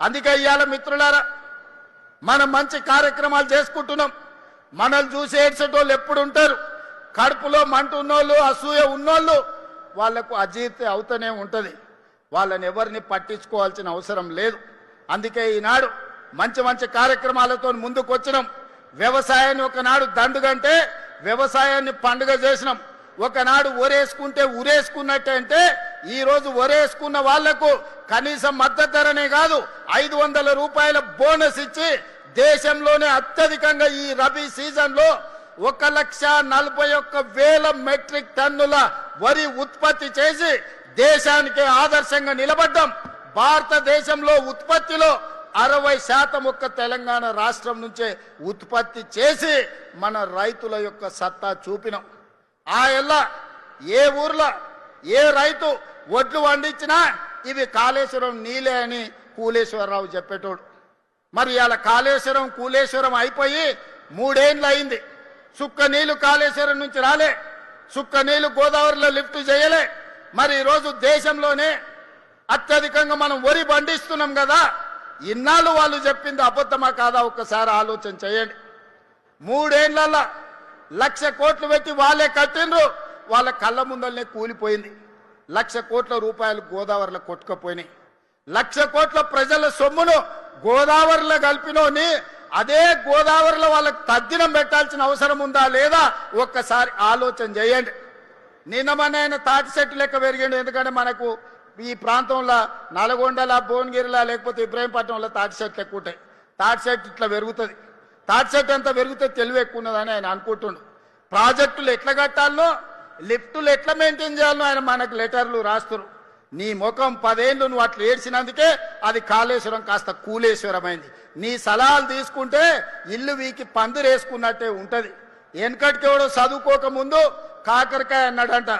అందుకే ఇయాల మిత్రులారా మనం మంచి కార్యక్రమాలు చేసుకుంటున్నాం. మనల్ని చూసి ఏడ్చేటోళ్ళు ఎప్పుడు ఉంటారు. కడుపులో మంట ఉన్నోళ్ళు, అసూయ ఉన్నోళ్ళు వాళ్లకు అజీర్తి అవుతూనే ఉంటుంది. వాళ్ళని ఎవరిని పట్టించుకోవాల్సిన అవసరం లేదు. అందుకే ఈనాడు మంచి మంచి కార్యక్రమాలతో ముందుకు వచ్చినాం. వ్యవసాయాన్ని ఒకనాడు దండుగంటే వ్యవసాయాన్ని పండుగ చేసినాం. ఒకనాడు ఒరేసుకుంటే ఉరేసుకున్నట్టే అంటే ఈరోజు ఒరేసుకున్న వాళ్లకు కనీసం మద్దతు ధరనే కాదు 500 రూపాయల బోనస్ ఇచ్చి దేశంలోనే అత్యధికంగా ఈ రబీ సీజన్లో 1,41,000 మెట్రిక్ టన్నుల వరి ఉత్పత్తి చేసి దేశానికి ఆదర్శంగా నిలబడ్డాం. భారతదేశంలో ఉత్పత్తిలో 60% ఒక్క తెలంగాణ రాష్ట్రం నుంచే ఉత్పత్తి చేసి మన రైతుల యొక్క సత్తా చూపినాం. ఆ ఎల్లా ఏ ఊర్లో ఏ రైతు వడ్లు పండించినా ఇవి కాళేశ్వరం నీలే అని కూలేశ్వరరావు చెప్పేటోడు. మరి ఇలా కాళేశ్వరం కూలేశ్వరం అయిపోయి 3 ఏళ్ళు అయింది. సుక్క నీళ్లు కాళేశ్వరం నుంచి రాలే, సుక్క నీళ్లు గోదావరిలో లిఫ్ట్ చేయలే. మరి ఈరోజు దేశంలోనే అత్యధికంగా మనం వరి పండిస్తున్నాం కదా. ఇన్నాళ్ళు వాళ్ళు చెప్పింది అబద్ధమా కాదా ఒక్కసారి ఆలోచన చేయండి. 3 ఏళ్లలో 1,00,000 కోట్లు పెట్టి వాళ్ళే కట్టిండ్రు. వాళ్ళ కళ్ళ ముందల్నే కూలిపోయింది. 1,00,000 కోట్ల రూపాయలు గోదావరిలో కొట్టుకుపోయినాయి. 1,00,000 కోట్ల ప్రజల సొమ్మును గోదావరిలో కలిపినోని అదే గోదావరిలో వాళ్ళకి తద్దినం పెట్టాల్సిన అవసరం ఉందా లేదా ఒక్కసారి ఆలోచన చేయండి. నిన్న మన ఆయన తాటి చెట్టు లెక్క పెరిగిండు. ఎందుకంటే మనకు ఈ ప్రాంతంలో నల్గొండల, భువనగిరిలా లేకపోతే ఇబ్రాహీంపట్నంలో తాటి చెట్లు ఎక్కువ ఉంటాయి. తాటి చెట్టు ఇట్లా పెరుగుతుంది. తాటి చెట్టు ఎంత పెరిగితే తెలివి ఎక్కువ ఉన్నదని ఆయన అనుకుంటుండు. ప్రాజెక్టులు ఎట్లా కట్టాలనో, లిఫ్టులు ఎట్లా మెయింటైన్ చేయాలనో ఆయన మనకు లెటర్లు రాస్తారు. నీ ముఖం 10 ఏళ్ళు నువ్వు అట్లా ఏడ్చినందుకే అది కాళేశ్వరం కాస్త కూలేశ్వరమైంది. నీ సలహాలు తీసుకుంటే ఇల్లు వీకి పందిరేసుకున్నట్టే ఉంటుంది. వెనకటికెవడో చదువుకోక ముందు కాకరకాయ అన్నాడంట.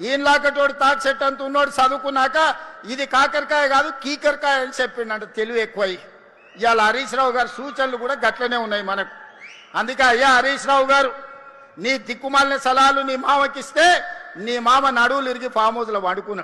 ఈయనలాకటోడు తాటి చెట్టు అంత ఉన్నోడు చదువుకున్నాక ఇది కాకరకాయ కాదు కీకరకాయ అని చెప్పిండంట. తెలివి ఎక్కువై ఇవాళ హరీష్ రావు గారి సూచనలు కూడా గట్లనే ఉన్నాయి మనకు. అందుకే అయ్యా హరీష్ రావు గారు, నీ దిక్కుమాలిన సలహాలు నీ మామకిస్తే నీ మామ నడువులు ఇరిగి ఫామ్ హౌస్లో వండుకున్నాడు.